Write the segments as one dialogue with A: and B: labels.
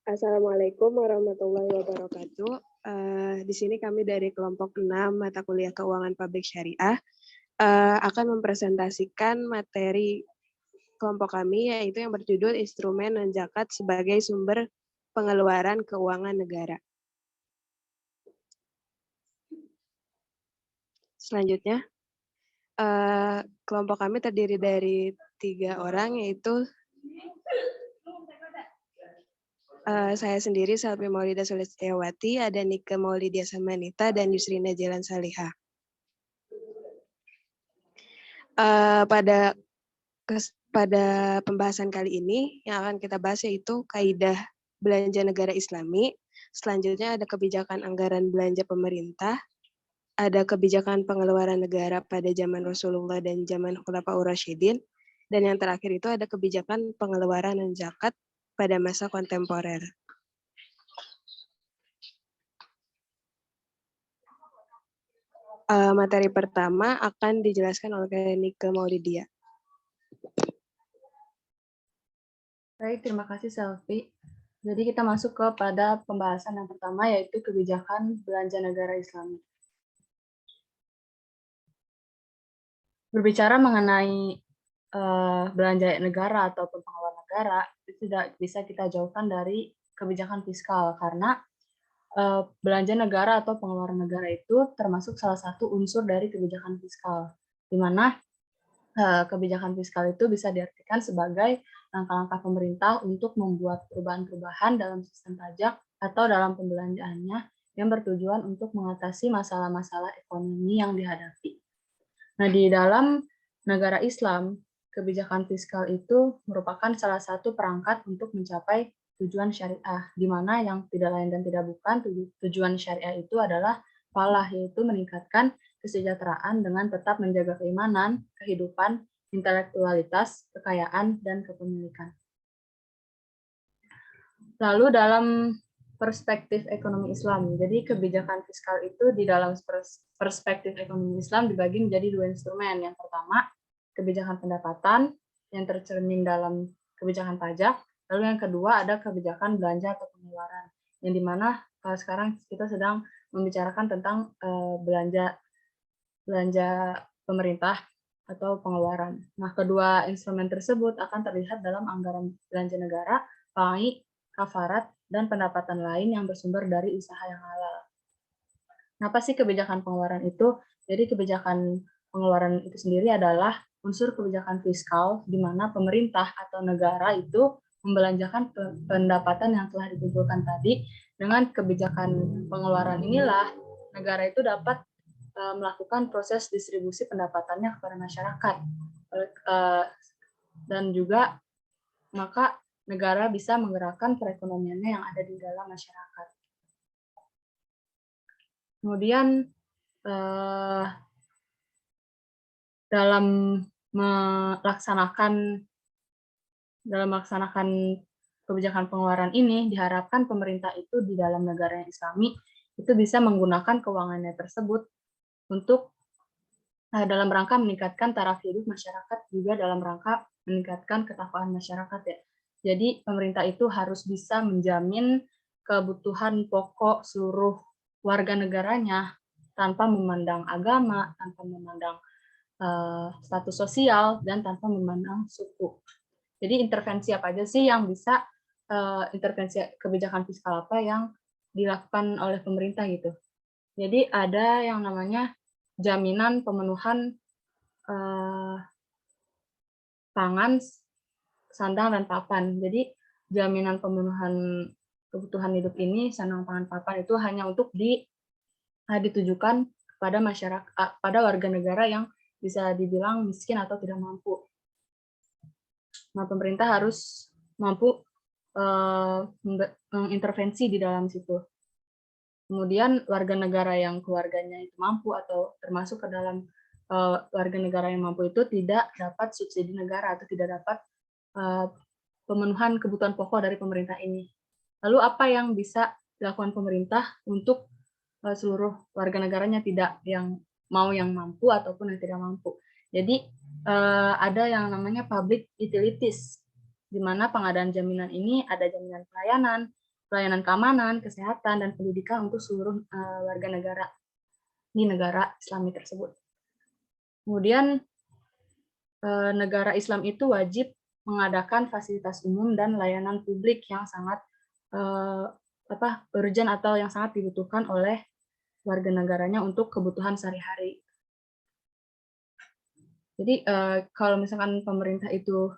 A: Assalamualaikum warahmatullahi wabarakatuh. Di sini kami dari kelompok 6 mata kuliah Keuangan Publik Syariah akan mempresentasikan materi kelompok kami, yaitu yang berjudul Instrumen Non-Zakat sebagai Sumber Pengeluaran Keuangan Negara. Selanjutnya, kelompok kami terdiri dari 3 orang, yaitu saya sendiri, Salmi Maulida Sulistiyawati, ada Nika Maulidia Samanita, dan Yusrina Jalan Salihah. Pada pembahasan kali ini, yang akan kita bahas yaitu kaidah belanja negara Islami. Selanjutnya ada kebijakan anggaran belanja pemerintah, ada kebijakan pengeluaran negara pada zaman Rasulullah dan zaman Khulafaur Rasyidin, dan yang terakhir itu ada kebijakan pengeluaran zakat pada masa kontemporer. Materi pertama akan dijelaskan oleh Nika Maulidia.
B: Baik, terima kasih Selvi. Jadi kita masuk kepada pembahasan yang pertama, yaitu kebijakan belanja negara Islami. Berbicara mengenai belanja negara ataupun pengeluaran negara, itu tidak bisa kita jauhkan dari kebijakan fiskal, karena belanja negara atau pengeluaran negara itu termasuk salah satu unsur dari kebijakan fiskal, di mana kebijakan fiskal itu bisa diartikan sebagai langkah-langkah pemerintah untuk membuat perubahan-perubahan dalam sistem pajak atau dalam pembelanjaannya yang bertujuan untuk mengatasi masalah-masalah ekonomi yang dihadapi. Nah, di dalam negara Islam, kebijakan fiskal itu merupakan salah satu perangkat untuk mencapai tujuan syariah, di mana yang tidak lain dan tidak bukan tujuan syariah itu adalah falah, yaitu meningkatkan kesejahteraan dengan tetap menjaga keimanan, kehidupan, intelektualitas, kekayaan, dan kepemilikan. Lalu dalam perspektif ekonomi Islam, jadi kebijakan fiskal itu di dalam perspektif ekonomi Islam dibagi menjadi 2 instrumen. Yang pertama, kebijakan pendapatan yang tercermin dalam kebijakan pajak. Lalu yang kedua ada kebijakan belanja atau pengeluaran, yang dimana sekarang kita sedang membicarakan tentang belanja pemerintah atau pengeluaran. Nah, kedua instrumen tersebut akan terlihat dalam anggaran belanja negara, PAI, kafarat, dan pendapatan lain yang bersumber dari usaha yang halal. Apa sih kebijakan pengeluaran itu? Jadi kebijakan pengeluaran itu sendiri adalah unsur kebijakan fiskal di mana pemerintah atau negara itu membelanjakan pendapatan yang telah dikumpulkan tadi. Dengan kebijakan pengeluaran inilah negara itu dapat melakukan proses distribusi pendapatannya kepada masyarakat, dan juga maka negara bisa menggerakkan perekonomiannya yang ada di dalam masyarakat. Kemudian dalam melaksanakan kebijakan pengeluaran ini, diharapkan pemerintah itu di dalam negara yang Islami itu bisa menggunakan keuangannya tersebut untuk dalam rangka meningkatkan taraf hidup masyarakat, juga dalam rangka meningkatkan ketakwaan masyarakat ya. Jadi pemerintah itu harus bisa menjamin kebutuhan pokok seluruh warga negaranya tanpa memandang agama, tanpa memandang status sosial, dan tanpa memandang suku. Jadi intervensi apa aja sih yang bisa, intervensi kebijakan fiskal apa yang dilakukan oleh pemerintah gitu. Jadi ada yang namanya jaminan pemenuhan pangan, sandang, dan papan. Jadi jaminan pemenuhan kebutuhan hidup ini, sandang, pangan, papan itu hanya untuk ditujukan kepada masyarakat, pada warga negara yang bisa dibilang miskin atau tidak mampu. Nah, pemerintah harus mampu mengintervensi di dalam situ. Kemudian warga negara yang keluarganya itu mampu atau termasuk ke dalam warga negara yang mampu itu tidak dapat subsidi negara atau tidak dapat pemenuhan kebutuhan pokok dari pemerintah ini. Lalu apa yang bisa dilakukan pemerintah untuk seluruh warga negaranya, tidak yang mampu ataupun yang tidak mampu? Jadi ada yang namanya public utilities, di mana pengadaan jaminan ini ada jaminan pelayanan keamanan, kesehatan, dan pendidikan untuk seluruh warga negara di negara Islami tersebut. Kemudian negara Islam itu wajib mengadakan fasilitas umum dan layanan publik yang sangat urgent atau yang sangat dibutuhkan oleh warga negaranya untuk kebutuhan sehari-hari. Jadi kalau misalkan pemerintah itu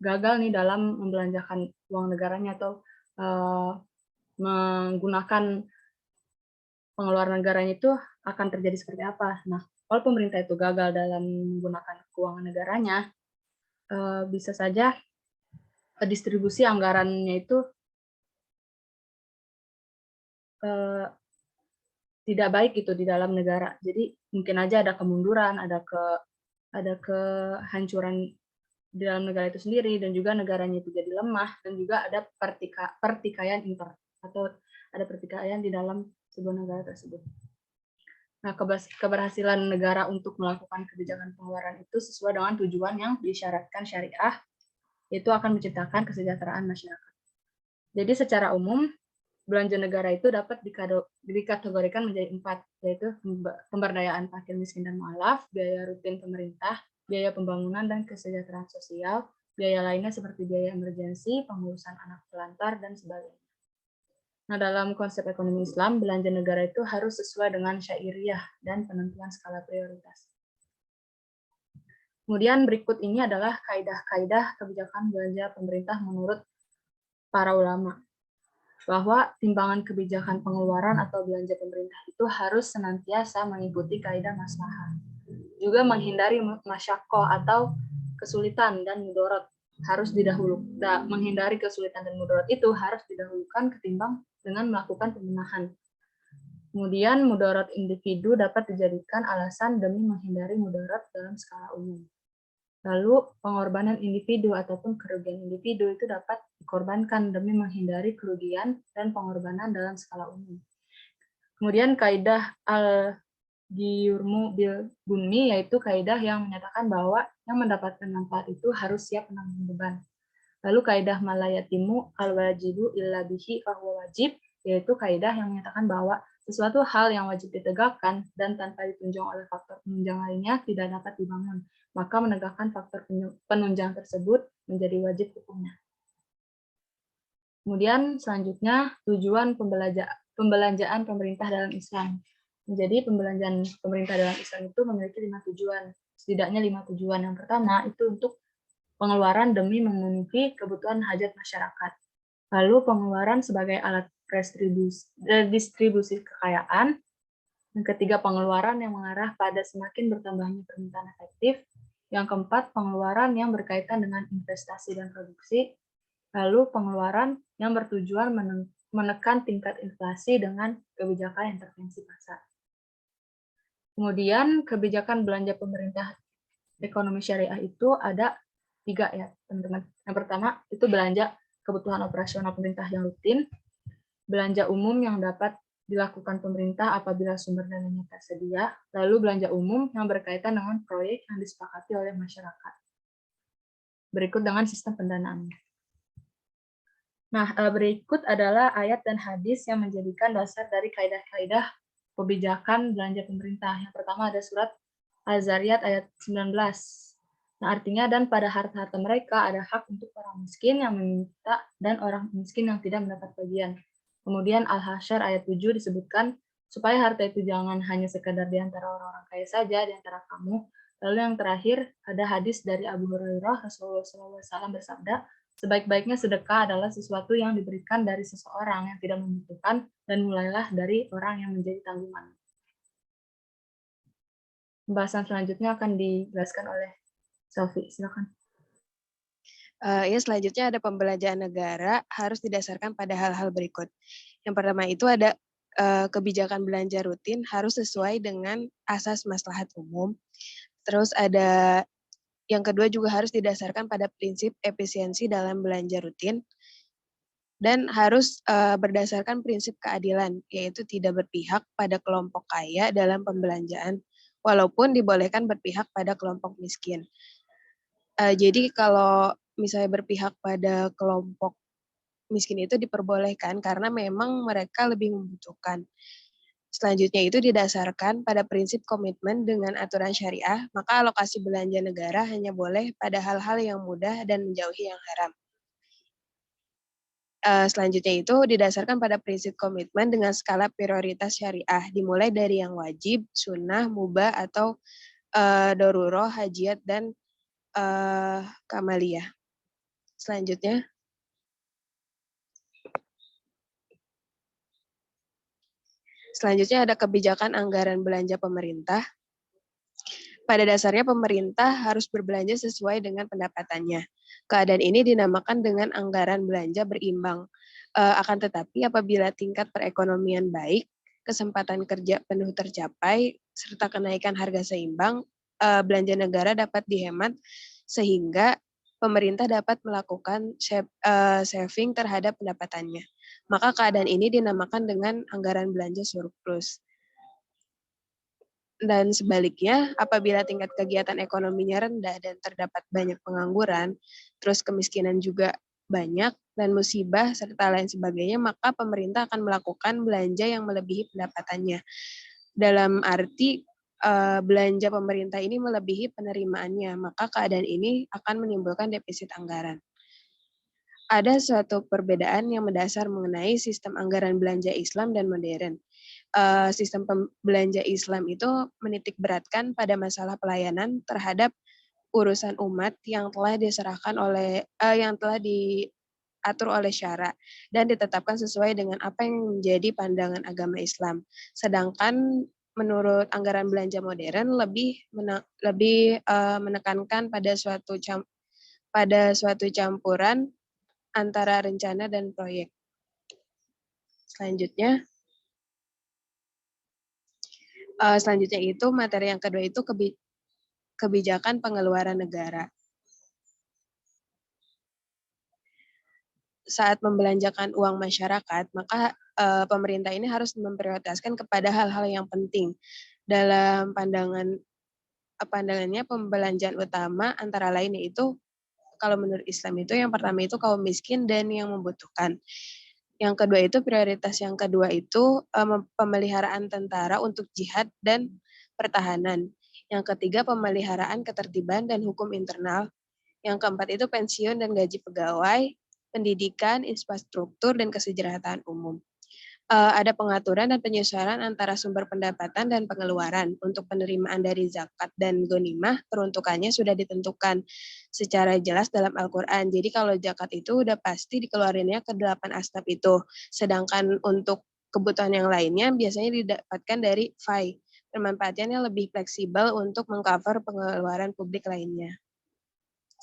B: gagal nih dalam membelanjakan uang negaranya atau menggunakan pengeluaran negaranya, itu akan terjadi seperti apa? Nah, kalau pemerintah itu gagal dalam menggunakan keuangan negaranya, bisa saja distribusi anggarannya itu tidak baik gitu di dalam negara. Jadi mungkin aja ada kemunduran, ada kehancuran di dalam negara itu sendiri, dan juga negaranya itu jadi lemah, dan juga ada pertikaian inter atau ada pertikaian di dalam sebuah negara tersebut. Nah, keberhasilan negara untuk melakukan kebijakan pengeluaran itu sesuai dengan tujuan yang disyaratkan syariah, itu akan menciptakan kesejahteraan masyarakat. Jadi secara umum, belanja negara itu dapat dikategorikan menjadi 4, yaitu pemberdayaan fakir miskin dan mualaf, biaya rutin pemerintah, biaya pembangunan dan kesejahteraan sosial, biaya lainnya seperti biaya emergensi, pengurusan anak terlantar, dan sebagainya. Nah, dalam konsep ekonomi Islam, belanja negara itu harus sesuai dengan syairiyah dan penentuan skala prioritas. Kemudian berikut ini adalah kaidah-kaidah kebijakan belanja pemerintah menurut para ulama, bahwa timbangan kebijakan pengeluaran atau belanja pemerintah itu harus senantiasa mengikuti kaidah maslahah. Juga menghindari masyaqqah atau kesulitan dan mudarat harus menghindari kesulitan dan mudarat itu harus didahulukan ketimbang dengan melakukan pembenahan. Kemudian mudarat individu dapat dijadikan alasan demi menghindari mudarat dalam skala umum. Lalu pengorbanan individu ataupun kerugian individu itu dapat dikorbankan demi menghindari kerugian dan pengorbanan dalam skala umum. Kemudian kaidah al-Ghiyurmu bil Gunmi, yaitu kaidah yang menyatakan bahwa yang mendapatkan manfaat itu harus siap menanggung beban. Lalu kaidah malayatimu al-wajibu illa bihi fahuwa wajib, yaitu kaidah yang menyatakan bahwa sesuatu hal yang wajib ditegakkan dan tanpa ditunjang oleh faktor penunjang lainnya tidak dapat dibangun, maka menegakkan faktor penunjang tersebut menjadi wajib hukumnya. Kemudian selanjutnya tujuan pembelanjaan pemerintah dalam Islam. Jadi pembelanjaan pemerintah dalam Islam itu memiliki 5 tujuan, setidaknya 5 tujuan. Yang pertama itu untuk pengeluaran demi memenuhi kebutuhan hajat masyarakat. Lalu pengeluaran sebagai alat redistribusi kekayaan. Yang ketiga, pengeluaran yang mengarah pada semakin bertambahnya permintaan efektif. Yang keempat, pengeluaran yang berkaitan dengan investasi dan produksi. Lalu pengeluaran yang bertujuan menekan tingkat inflasi dengan kebijakan intervensi pasar. Kemudian kebijakan belanja pemerintah ekonomi syariah itu ada 3 ya, teman-teman. Yang pertama itu belanja kebutuhan operasional pemerintah yang rutin, belanja umum yang dapat dilakukan pemerintah apabila sumber dananya tersedia, lalu belanja umum yang berkaitan dengan proyek yang disepakati oleh masyarakat. Berikut dengan sistem pendanaannya. Nah, berikut adalah ayat dan hadis yang menjadikan dasar dari kaidah-kaidah kebijakan belanja pemerintah. Yang pertama ada surat Az-Zariyat ayat 19. Nah, artinya dan pada harta-harta mereka ada hak untuk orang miskin yang meminta dan orang miskin yang tidak mendapat bagian. Kemudian Al-Hasyr ayat 7 disebutkan supaya harta itu jangan hanya sekadar di antara orang-orang kaya saja, di antara kamu. Lalu yang terakhir ada hadis dari Abu Hurairah, Rasulullah SAW bersabda, sebaik-baiknya sedekah adalah sesuatu yang diberikan dari seseorang yang tidak membutuhkan dan mulailah dari orang yang menjadi tanggungan. Pembahasan selanjutnya akan dijelaskan oleh Selvi, silakan.
A: Ya, selanjutnya ada pembelanjaan negara harus didasarkan pada hal-hal berikut. Yang pertama itu ada kebijakan belanja rutin harus sesuai dengan asas maslahat umum. Terus ada yang kedua juga harus didasarkan pada prinsip efisiensi dalam belanja rutin dan harus berdasarkan prinsip keadilan, yaitu tidak berpihak pada kelompok kaya dalam pembelanjaan walaupun dibolehkan berpihak pada kelompok miskin. Jadi kalau misalnya berpihak pada kelompok miskin itu diperbolehkan karena memang mereka lebih membutuhkan. Selanjutnya itu didasarkan pada prinsip komitmen dengan aturan syariah, maka alokasi belanja negara hanya boleh pada hal-hal yang mudah dan menjauhi yang haram. Selanjutnya itu didasarkan pada prinsip komitmen dengan skala prioritas syariah, dimulai dari yang wajib, sunnah, mubah, atau doruroh, hajiat, dan kamaliyah. Selanjutnya, ada kebijakan anggaran belanja pemerintah. Pada dasarnya pemerintah harus berbelanja sesuai dengan pendapatannya. Keadaan ini dinamakan dengan anggaran belanja berimbang. Akan tetapi apabila tingkat perekonomian baik, kesempatan kerja penuh tercapai, serta kenaikan harga seimbang, belanja negara dapat dihemat sehingga pemerintah dapat melakukan saving terhadap pendapatannya. Maka keadaan ini dinamakan dengan anggaran belanja surplus. Dan sebaliknya, apabila tingkat kegiatan ekonominya rendah dan terdapat banyak pengangguran, terus kemiskinan juga banyak, dan musibah serta lain sebagainya, maka pemerintah akan melakukan belanja yang melebihi pendapatannya. Dalam arti belanja pemerintah ini melebihi penerimaannya, maka keadaan ini akan menimbulkan defisit anggaran. Ada suatu perbedaan yang mendasar mengenai sistem anggaran belanja Islam dan modern. Sistem belanja Islam itu menitik beratkan pada masalah pelayanan terhadap urusan umat yang telah diserahkan oleh yang telah diatur oleh syara dan ditetapkan sesuai dengan apa yang menjadi pandangan agama Islam. Sedangkan menurut anggaran belanja modern lebih menekankan pada suatu campuran antara rencana dan proyek. Selanjutnya itu materi yang kedua itu kebijakan pengeluaran negara. Saat membelanjakan uang masyarakat, maka pemerintah ini harus memprioritaskan kepada hal-hal yang penting. Dalam pandangannya pembelanjaan utama antara lain yaitu kalau menurut Islam itu yang pertama itu kaum miskin dan yang membutuhkan. Yang kedua itu prioritas yang kedua itu pemeliharaan tentara untuk jihad dan pertahanan. Yang ketiga pemeliharaan ketertiban dan hukum internal. Yang keempat itu pensiun dan gaji pegawai, pendidikan, infrastruktur, dan kesejahteraan umum. Ada pengaturan dan penyesuaian antara sumber pendapatan dan pengeluaran. Untuk penerimaan dari zakat dan ghanimah, peruntukannya sudah ditentukan secara jelas dalam Al-Quran. Jadi kalau zakat itu udah pasti dikeluarinnya ke 8 asnaf itu. Sedangkan untuk kebutuhan yang lainnya biasanya didapatkan dari FAI. Pemanfaatannya lebih fleksibel untuk mengcover pengeluaran publik lainnya.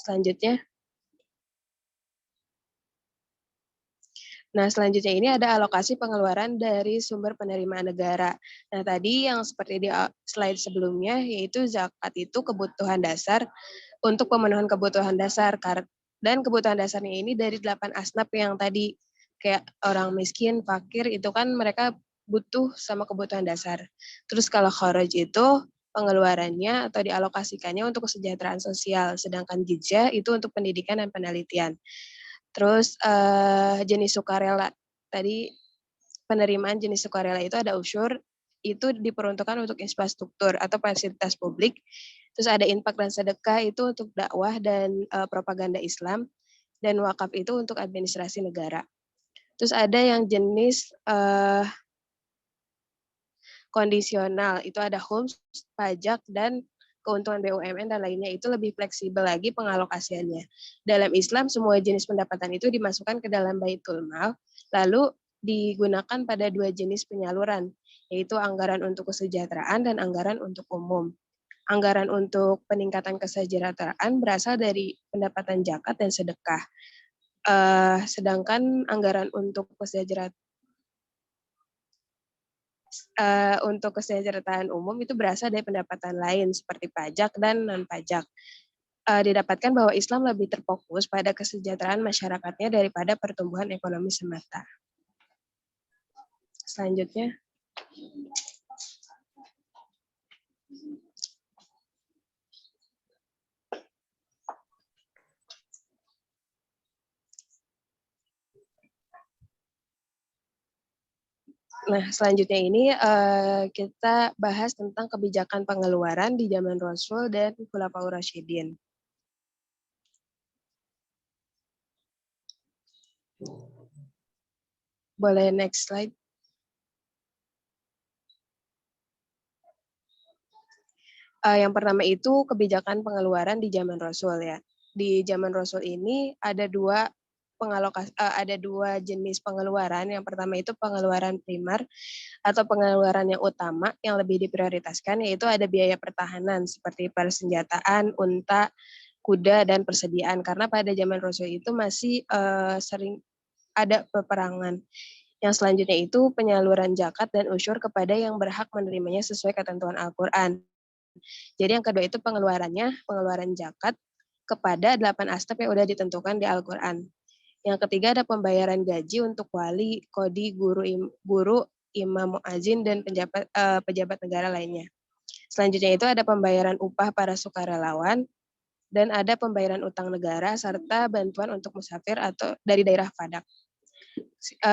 A: Selanjutnya ini ada alokasi pengeluaran dari sumber penerimaan negara. Nah, tadi yang seperti di slide sebelumnya, yaitu zakat itu kebutuhan dasar untuk pemenuhan kebutuhan dasar. Dan kebutuhan dasarnya ini dari 8 asnaf yang tadi, kayak orang miskin, fakir, itu kan mereka butuh sama kebutuhan dasar. Terus kalau kharaj itu pengeluarannya atau dialokasikannya untuk kesejahteraan sosial, sedangkan jizya itu untuk pendidikan dan penelitian. Terus jenis sukarela, tadi penerimaan jenis sukarela itu ada usyur, itu diperuntukkan untuk infrastruktur atau fasilitas publik. Terus ada infak dan sedekah itu untuk dakwah dan propaganda Islam, dan wakaf itu untuk administrasi negara. Terus ada yang jenis kondisional, itu ada khums, pajak, dan keuntungan BUMN dan lainnya, itu lebih fleksibel lagi pengalokasiannya. Dalam Islam, semua jenis pendapatan itu dimasukkan ke dalam Baitul Mal, lalu digunakan pada 2 jenis penyaluran, yaitu anggaran untuk kesejahteraan dan anggaran untuk umum. Anggaran untuk peningkatan kesejahteraan berasal dari pendapatan zakat dan sedekah. Sedangkan anggaran untuk kesejahteraan umum itu berasal dari pendapatan lain seperti pajak dan non-pajak. Didapatkan bahwa Islam lebih terfokus pada kesejahteraan masyarakatnya daripada pertumbuhan ekonomi semata. Selanjutnya, Nah, selanjutnya ini kita bahas tentang kebijakan pengeluaran di zaman Rasul dan Khulafaur Rasyidin. Boleh next slide. Yang pertama itu kebijakan pengeluaran di zaman Rasul ya. Di zaman Rasul ini ada dua jenis pengeluaran. Yang pertama itu pengeluaran primer atau pengeluaran yang utama yang lebih diprioritaskan, yaitu ada biaya pertahanan seperti persenjataan, unta, kuda, dan persediaan. Karena pada zaman Rasul itu masih sering ada peperangan. Yang selanjutnya itu penyaluran zakat dan usyur kepada yang berhak menerimanya sesuai ketentuan Al-Quran. Jadi yang kedua itu pengeluaran zakat kepada 8 aspek yang sudah ditentukan di Al-Quran. Yang ketiga ada pembayaran gaji untuk wali, kodi, guru, imam muazin, dan pejabat negara lainnya. Selanjutnya itu ada pembayaran upah para sukarelawan, dan ada pembayaran utang negara, serta bantuan untuk musafir atau dari daerah padak.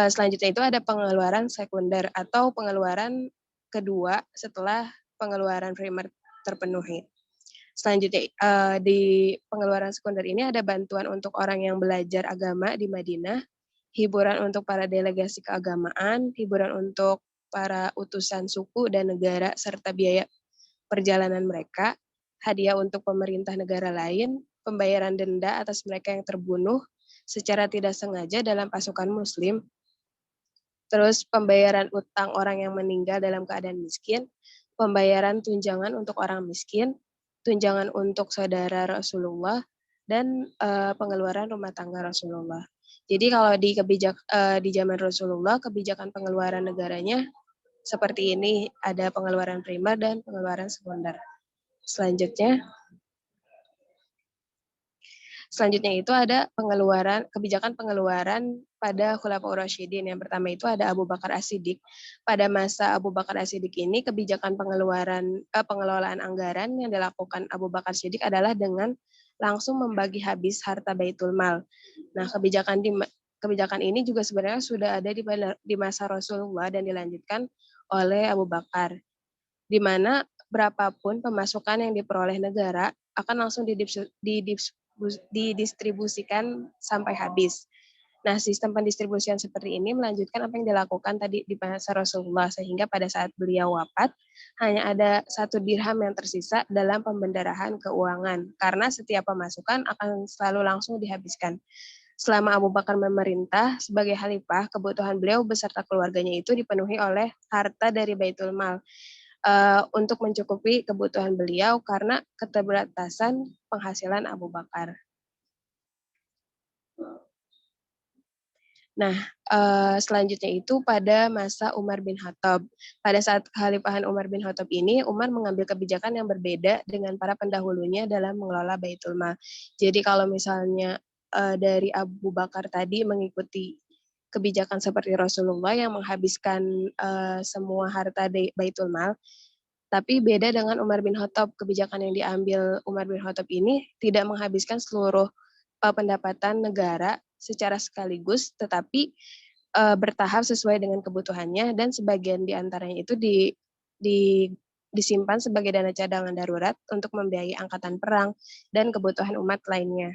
A: Selanjutnya itu ada pengeluaran sekunder atau pengeluaran kedua setelah pengeluaran primer terpenuhi. Selanjutnya di pengeluaran sekunder ini ada bantuan untuk orang yang belajar agama di Madinah, hiburan untuk para delegasi keagamaan, hiburan untuk para utusan suku dan negara serta biaya perjalanan mereka, hadiah untuk pemerintah negara lain, pembayaran denda atas mereka yang terbunuh secara tidak sengaja dalam pasukan muslim, terus pembayaran utang orang yang meninggal dalam keadaan miskin, pembayaran tunjangan untuk orang miskin, tunjangan untuk saudara Rasulullah, dan pengeluaran rumah tangga Rasulullah. Jadi kalau di zaman Rasulullah, kebijakan pengeluaran negaranya seperti ini, ada pengeluaran primer dan pengeluaran sekunder. Selanjutnya itu ada kebijakan pengeluaran pada Khulafaur Rasyidin. Yang pertama itu ada Abu Bakar As-Siddiq. Pada masa Abu Bakar As-Siddiq ini kebijakan pengelolaan anggaran yang dilakukan Abu Bakar As-Siddiq adalah dengan langsung membagi habis harta Baitul Mal. Nah, kebijakan ini juga sebenarnya sudah ada di masa Rasulullah dan dilanjutkan oleh Abu Bakar, di mana berapapun pemasukan yang diperoleh negara akan langsung didistribusikan sampai habis. Nah, sistem pendistribusian seperti ini melanjutkan apa yang dilakukan tadi di masa Rasulullah, sehingga pada saat beliau wafat, hanya ada 1 dirham yang tersisa dalam pembendarahan keuangan, karena setiap pemasukan akan selalu langsung dihabiskan. Selama Abu Bakar memerintah sebagai khalifah, kebutuhan beliau beserta keluarganya itu dipenuhi oleh harta dari Baitul Mal, untuk mencukupi kebutuhan beliau karena keterbatasan penghasilan Abu Bakar. Nah, selanjutnya itu pada masa Umar bin Khattab. Pada saat kekhalifahan Umar bin Khattab ini, Umar mengambil kebijakan yang berbeda dengan para pendahulunya dalam mengelola Baitul Mal. Jadi kalau misalnya dari Abu Bakar tadi mengikuti kebijakan seperti Rasulullah yang menghabiskan semua harta Baitul Mal, tapi beda dengan Umar bin Khattab. Kebijakan yang diambil Umar bin Khattab ini tidak menghabiskan seluruh pendapatan negara secara sekaligus, tetapi bertahap sesuai dengan kebutuhannya, dan sebagian diantaranya itu disimpan sebagai dana cadangan darurat untuk membiayai angkatan perang dan kebutuhan umat lainnya.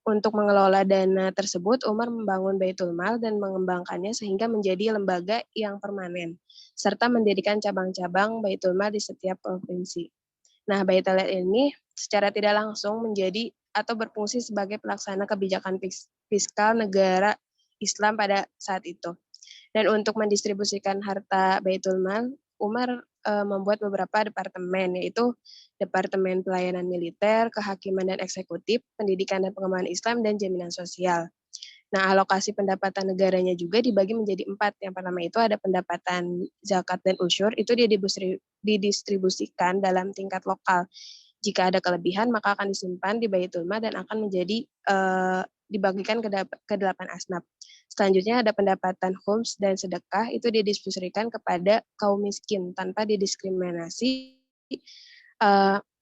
A: Untuk mengelola dana tersebut, Umar membangun Baitul Mal dan mengembangkannya sehingga menjadi lembaga yang permanen, serta mendirikan cabang-cabang Baitul Mal di setiap provinsi. Nah, Baitul Mal ini secara tidak langsung menjadi atau berfungsi sebagai pelaksana kebijakan fiskal negara Islam pada saat itu. Dan untuk mendistribusikan harta Baitul Mal, Umar membuat beberapa departemen, yaitu Departemen Pelayanan Militer, Kehakiman dan Eksekutif, Pendidikan dan Pengembangan Islam, dan Jaminan Sosial. Nah, alokasi pendapatan negaranya juga dibagi menjadi 4. Yang pertama itu ada pendapatan zakat dan usyur, itu didistribusikan dalam tingkat lokal. Jika ada kelebihan, maka akan disimpan di Baitul Mal dan akan menjadi dibagikan ke 8 asnaf. Selanjutnya ada pendapatan khums dan sedekah, itu didistribusikan kepada kaum miskin tanpa didiskriminasi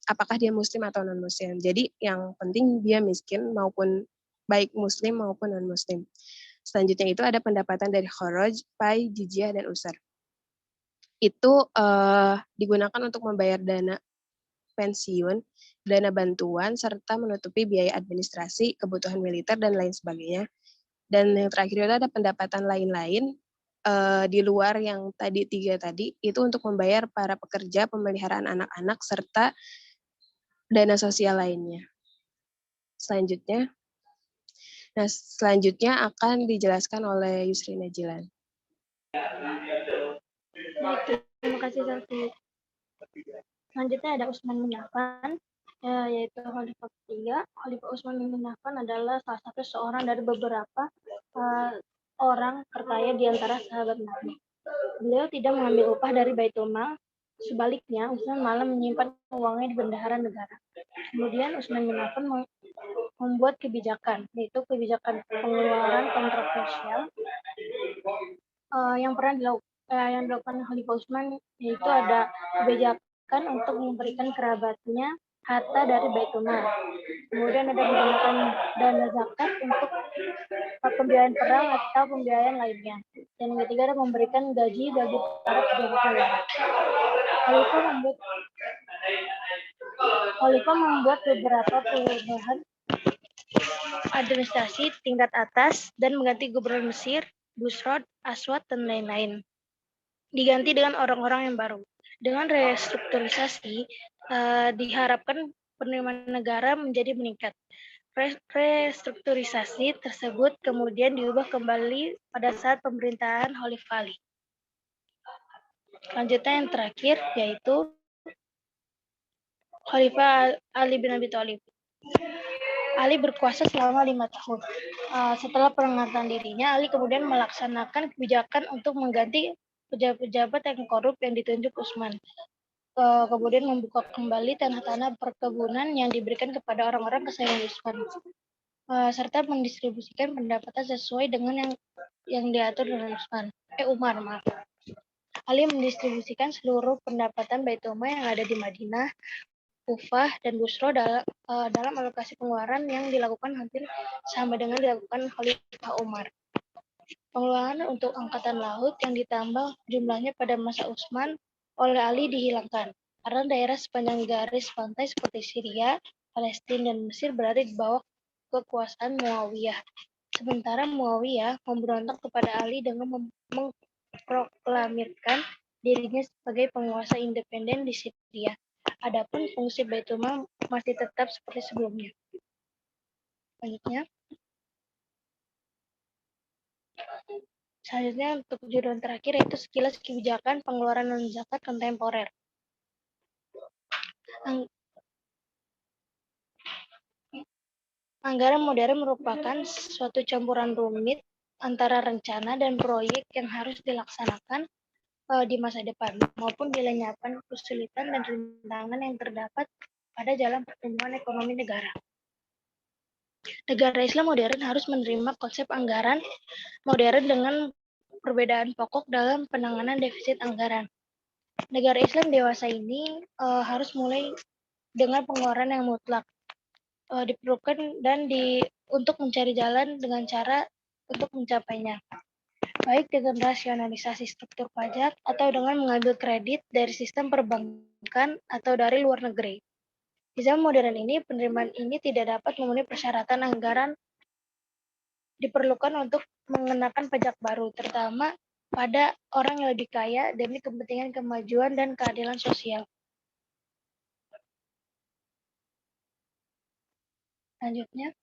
A: apakah dia muslim atau non muslim. Jadi yang penting dia miskin maupun baik muslim maupun non muslim. Selanjutnya itu ada pendapatan dari kharaj, pai, jizyah, dan usar. itu digunakan untuk membayar dana pensiun, dana bantuan, serta menutupi biaya administrasi, kebutuhan militer, dan lain sebagainya. Dan yang terakhir itu ada pendapatan lain-lain di luar yang tiga tadi, itu untuk membayar para pekerja pemeliharaan anak-anak, serta dana sosial lainnya. Selanjutnya akan dijelaskan oleh Yusri Najilan.
C: Baik, terima kasih Selvi. Selanjutnya ada Utsman bin Affan, yaitu Khalifah ketiga. Khalifah Utsman bin Affan adalah salah satu seorang dari beberapa orang terkaya di antara sahabat Nabi. Beliau tidak mengambil upah dari Baitul Mal, sebaliknya Utsman malah menyimpan uangnya di bendahara negara. Kemudian Utsman bin Affan membuat kebijakan, yaitu kebijakan pengeluaran kontroversial yang dilakukan Khalifah Utsman, yaitu ada kebijakan untuk memberikan kerabatnya harta dari Baitul Mal. Kemudian ada menggunakan dana zakat untuk pembiayaan perang atau pembiayaan lainnya. Dan yang ketiga ada memberikan gaji bagi para pejabat negara. Khalifah membuat beberapa perubahan administrasi tingkat atas dan mengganti gubernur Mesir, Busrod, Aswad, dan lain-lain. Diganti dengan orang-orang yang baru. Dengan restrukturisasi, diharapkan penerimaan negara menjadi meningkat. Restrukturisasi tersebut kemudian diubah kembali pada saat pemerintahan Khalifah Ali. Selanjutnya yang terakhir yaitu Khalifah Ali bin Abi Thalib. Ali berkuasa selama 5 tahun. Setelah pengangkatan dirinya, Ali kemudian melaksanakan kebijakan untuk mengganti pejabat-pejabat yang korup yang ditunjuk Utsman. Kemudian membuka kembali tanah-tanah perkebunan yang diberikan kepada orang-orang kesayangan Utsman. Serta mendistribusikan pendapatan sesuai dengan yang diatur dengan Umar. Ali mendistribusikan seluruh pendapatan Baitul Mal yang ada di Madinah, Kufah, dan Busro dalam alokasi pengeluaran yang dilakukan hampir sama dengan dilakukan Khalifah Umar. Pengeluaran untuk angkatan laut yang ditambah jumlahnya pada masa Utsman oleh Ali dihilangkan, karena daerah sepanjang garis pantai seperti Syria, Palestina, dan Mesir berada di bawah kekuasaan Muawiyah. Sementara Muawiyah memberontak kepada Ali dengan memproklamirkan dirinya sebagai penguasa independen di Syria. Adapun fungsi Baitul Mal masih tetap seperti sebelumnya. Selanjutnya untuk judul terakhir yaitu sekilas kebijakan pengeluaran non-zakat kontemporer. Anggaran modern merupakan suatu campuran rumit antara rencana dan proyek yang harus dilaksanakan di masa depan, maupun dilenyapkan kesulitan dan rintangan yang terdapat pada jalan pertumbuhan ekonomi negara. Negara Islam modern harus menerima konsep anggaran modern dengan perbedaan pokok dalam penanganan defisit anggaran. Negara Islam dewasa ini harus mulai dengan pengeluaran yang mutlak, diperlukan dan untuk mencari jalan dengan cara untuk mencapainya, baik dengan rasionalisasi struktur pajak atau dengan mengambil kredit dari sistem perbankan atau dari luar negeri. Di zaman modern ini, penerimaan ini tidak dapat memenuhi persyaratan anggaran diperlukan untuk mengenakan pajak baru, terutama pada orang yang lebih kaya demi kepentingan kemajuan dan keadilan sosial. Selanjutnya,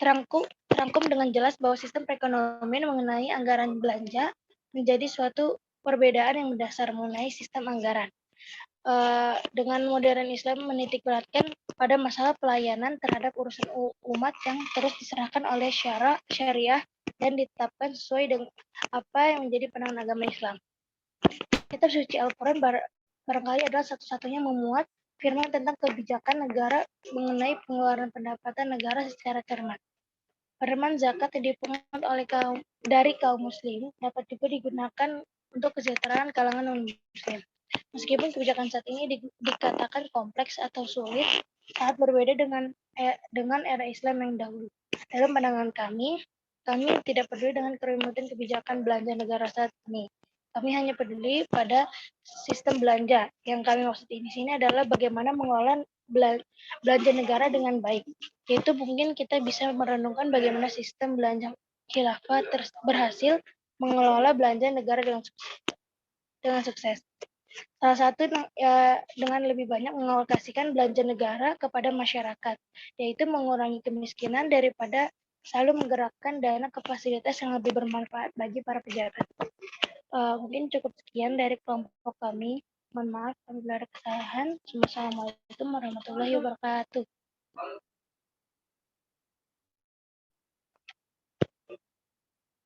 C: terangkum dengan jelas bahwa sistem perekonomian mengenai anggaran belanja menjadi suatu perbedaan yang mendasar mengenai sistem anggaran. Dengan modern Islam menitikberatkan pada masalah pelayanan terhadap urusan umat yang terus diserahkan oleh syariah dan ditetapkan sesuai dengan apa yang menjadi pandangan agama Islam. Kitab suci Al-Quran barangkali adalah satu-satunya memuat firman tentang kebijakan negara mengenai pengeluaran pendapatan negara secara cermat. Firman zakat yang dipungut dari kaum muslim dapat juga digunakan untuk kesejahteraan kalangan non-muslim. Meskipun kebijakan saat ini dikatakan kompleks atau sulit, sangat berbeda dengan era Islam yang dahulu. Dalam pandangan kami tidak peduli dengan kerumitan kebijakan belanja negara saat ini. Kami hanya peduli pada sistem belanja. Yang kami maksud di sini adalah bagaimana mengelola belanja negara dengan baik. Yaitu mungkin kita bisa merenungkan bagaimana sistem belanja khilafah berhasil mengelola belanja negara dengan sukses. Salah satu dengan lebih banyak mengalokasikan belanja negara kepada masyarakat, yaitu mengurangi kemiskinan daripada selalu menggerakkan dana ke fasilitas yang lebih bermanfaat bagi para pejabat. Mungkin cukup sekian dari kelompok kami. Mohon maaf apabila ada kesalahan. Wassalamualaikum warahmatullahi wabarakatuh.